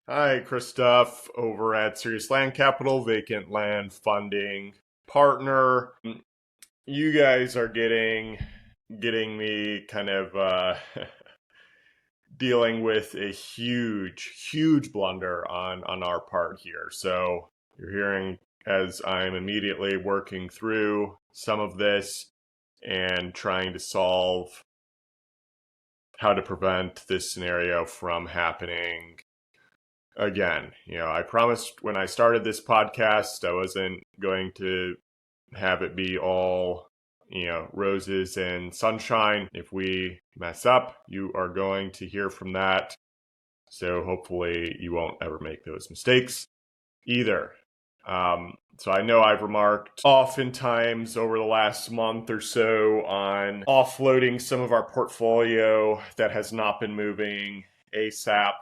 Hi, Chris Duff over at Serious Land Capital, vacant land funding partner. You guys are getting me kind of dealing with a huge blunder on our part here. So you're hearing as I'm immediately working through some of this and trying to solve how to prevent this scenario from happening again. I promised when I started this podcast I wasn't going to have it be all, roses and sunshine. If we mess up, you are going to hear from that. So hopefully you won't ever make those mistakes either. So I know I've remarked oftentimes over the last month or so on offloading some of our portfolio that has not been moving ASAP,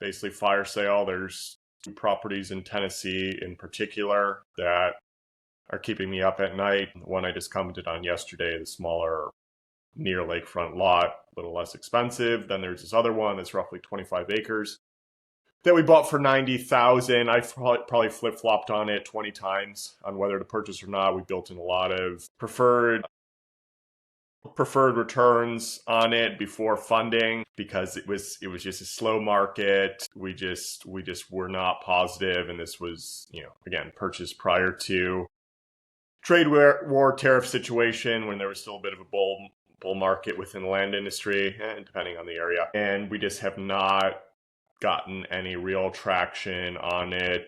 basically fire sale. There's two properties in Tennessee in particular that are keeping me up at night. The one I just commented on yesterday, the smaller near lakefront lot, a little less expensive. Then there's this other one that's roughly 25 acres that we bought for $90,000. I probably flip-flopped on it 20 times on whether to purchase or not. We built in a lot of preferred returns on it before funding because it was just a slow market. We just were not positive, and this was, again, purchased prior to trade war tariff situation when there was still a bit of a bull market within the land industry, depending on the area. And we just have not gotten any real traction on it,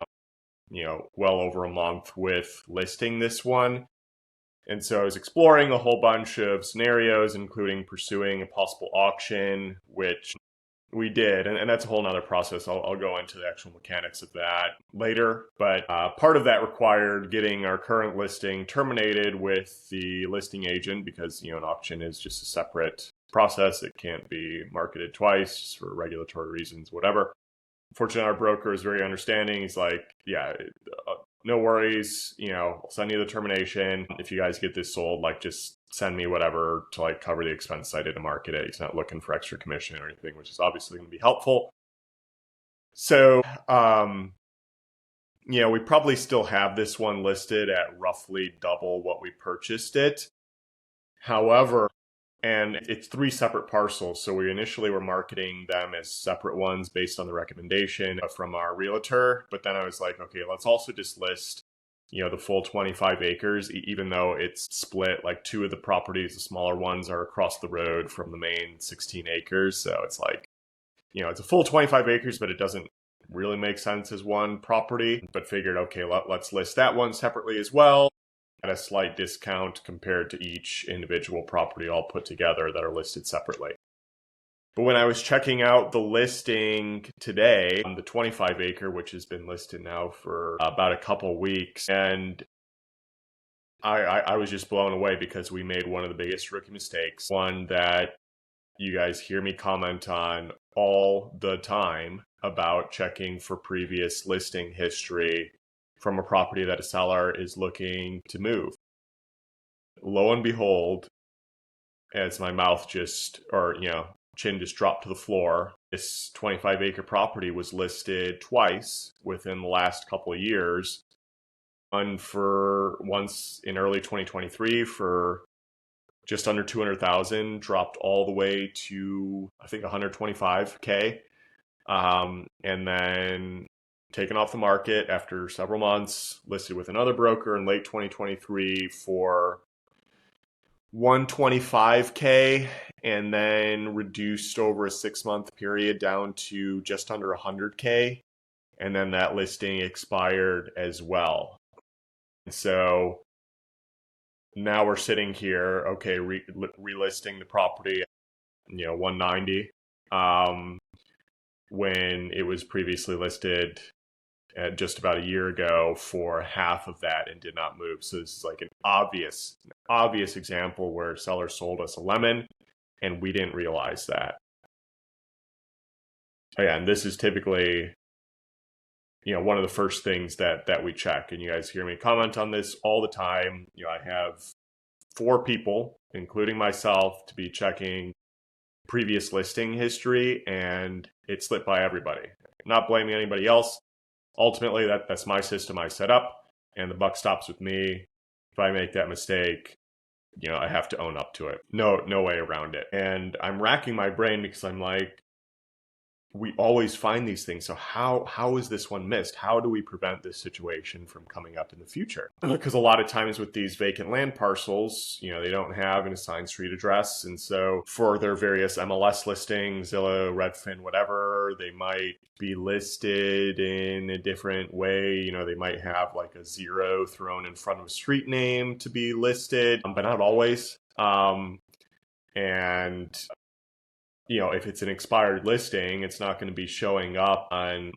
well over a month with listing this one. And so I was exploring a whole bunch of scenarios, including pursuing a possible auction, which we did. And that's a whole nother process. I'll go into the actual mechanics of that later. But part of that required getting our current listing terminated with the listing agent because, an auction is just a separate process. It can't be marketed twice just for regulatory reasons, whatever. Fortunately, our broker is very understanding. He's like, yeah, no worries, I'll send you the termination. If you guys get this sold, just send me whatever to cover the expense I did to market it. He's not looking for extra commission or anything, which is obviously going to be helpful. So, we probably still have this one listed at roughly double what we purchased it. However, and it's three separate parcels. So we initially were marketing them as separate ones based on the recommendation from our realtor. But then I was like, okay, let's also just list, the full 25 acres, even though it's split. Two of the properties, the smaller ones, are across the road from the main 16 acres. So it's it's a full 25 acres, but it doesn't really make sense as one property. But figured, okay, let's list that one separately as well, at a slight discount compared to each individual property all put together that are listed separately. But when I was checking out the listing today, the 25 acre, which has been listed now for about a couple weeks, and I was just blown away because we made one of the biggest rookie mistakes, one that you guys hear me comment on all the time about checking for previous listing history from a property that a seller is looking to move. Lo and behold, as my mouth chin just dropped to the floor, this 25 acre property was listed twice within the last couple of years. Once in early 2023 for just under 200,000, dropped all the way to, I think, 125K. And then taken off the market after several months, listed with another broker in late 2023 for 125K, and then reduced over a 6-month period down to just under 100K. And then that listing expired as well. And so now we're sitting here, okay, relisting the property, 190, when it was previously listed at just about a year ago for half of that and did not move. So this is an obvious example where sellers sold us a lemon and we didn't realize that. And this is typically, one of the first things that we check. And you guys hear me comment on this all the time. I have 4 people, including myself, to be checking previous listing history, and it slipped by everybody. not blaming anybody else. Ultimately, that's my system I set up, and the buck stops with me. If I make that mistake, I have to own up to it. No way around it. And I'm racking my brain because I'm like, we always find these things. So how is this one missed? How do we prevent this situation from coming up in the future? Because a lot of times with these vacant land parcels, they don't have an assigned street address. And so for their various MLS listings, Zillow, Redfin, whatever, they might be listed in a different way. They might have like a 0 thrown in front of a street name to be listed, but not always. And if it's an expired listing, it's not going to be showing up on,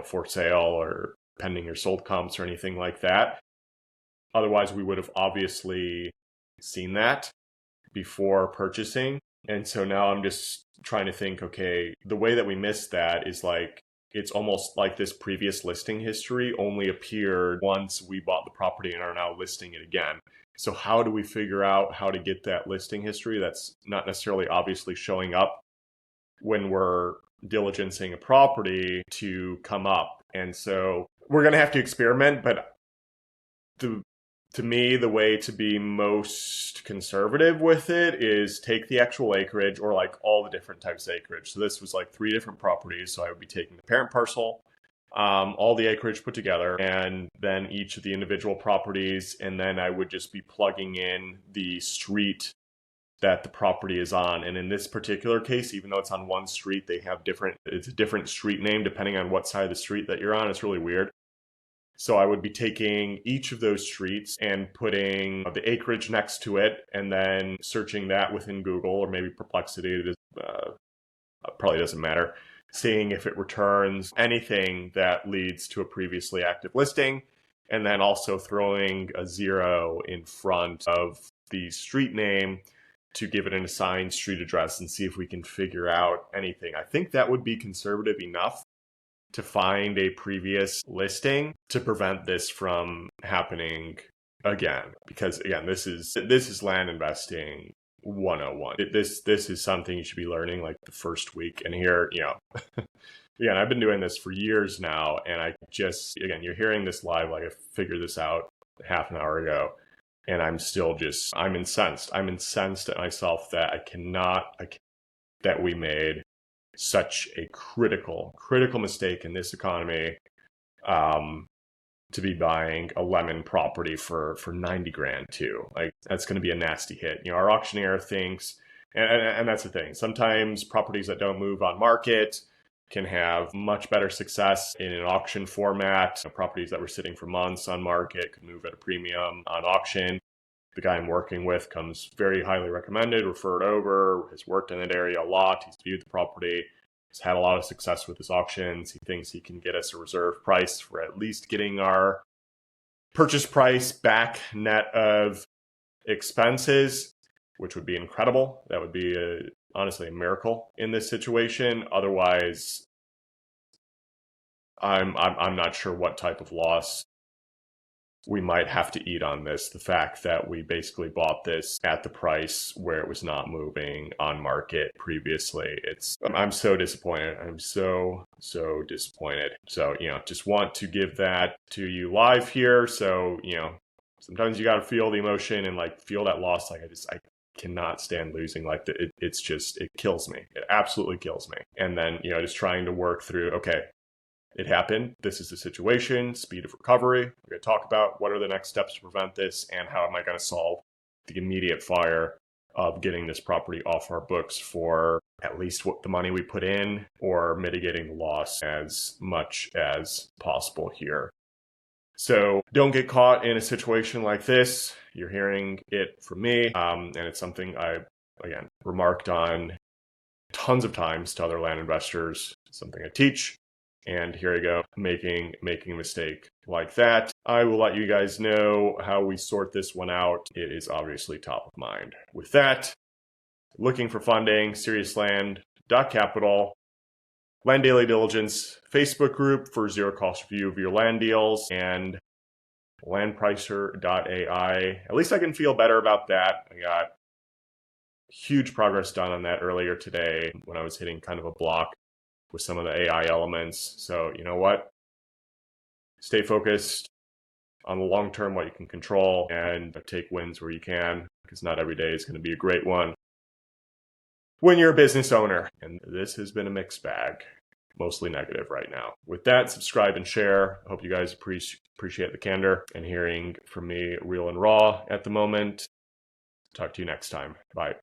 for sale or pending or sold comps or anything like that. Otherwise, we would have obviously seen that before purchasing. And so now I'm just trying to think, okay, the way that we missed that is like, it's almost like this previous listing history only appeared once we bought the property and are now listing it again. So how do we figure out how to get that listing history that's not necessarily obviously showing up when we're diligencing a property to come up? And so we're going to have to experiment, but to me, the way to be most conservative with it is take the actual acreage, or like all the different types of acreage. So this was like 3 different properties. So I would be taking the parent parcel, all the acreage put together, and then each of the individual properties. And then I would just be plugging in the street that the property is on. And in this particular case, even though it's on one street, it's a different street name depending on what side of the street that you're on. It's really weird. So I would be taking each of those streets and putting the acreage next to it, and then searching that within Google or maybe Perplexity. It probably doesn't matter. Seeing if it returns anything that leads to a previously active listing, and then also throwing a 0 in front of the street name to give it an assigned street address and see if we can figure out anything. I think that would be conservative enough to find a previous listing to prevent this from happening again. Because again, this is land investing 101. This is something you should be learning like the first week. And here, again, I've been doing this for years now, and you're hearing this live, like I figured this out half an hour ago, and I'm incensed. I'm incensed at myself that that we made such a critical mistake in this economy, to be buying a lemon property for 90 grand too. Like, that's going to be a nasty hit. Our auctioneer thinks, and that's the thing. Sometimes properties that don't move on market can have much better success in an auction format. Properties that were sitting for months on market could move at a premium on auction. The guy I'm working with comes very highly recommended, referred over, has worked in that area a lot. He's viewed the property. He's had a lot of success with his auctions. He thinks he can get us a reserve price for at least getting our purchase price back net of expenses, which would be incredible. That would be honestly a miracle in this situation. Otherwise, I'm not sure what type of loss we might have to eat on this. The fact that we basically bought this at the price where it was not moving on market previously. I'm so disappointed. I'm so disappointed. So, just want to give that to you live here. So, sometimes you got to feel the emotion and like feel that loss. Like I cannot stand losing. Like it kills me. It absolutely kills me. And then, just trying to work through, okay, it happened. This is the situation, speed of recovery. We're going to talk about what are the next steps to prevent this, and how am I going to solve the immediate fire of getting this property off our books for at least what the money we put in, or mitigating the loss as much as possible here. So don't get caught in a situation like this. You're hearing it from me, and it's something I, again, remarked on tons of times to other land investors. It's something I teach. And here I go, making a mistake like that. I will let you guys know how we sort this one out. It is obviously top of mind. With that, looking for funding, seriousland.capital, Land Daily Diligence Facebook group for zero cost review of your land deals, and landpricer.ai. At least I can feel better about that. I got huge progress done on that earlier today when I was hitting kind of a block with some of the AI elements. So you know what? Stay focused on the long term, what you can control, and take wins where you can, because not every day is going to be a great one when you're a business owner. And this has been a mixed bag, mostly negative right now. With that, subscribe and share. I hope you guys appreciate the candor and hearing from me real and raw at the moment. Talk to you next time. Bye.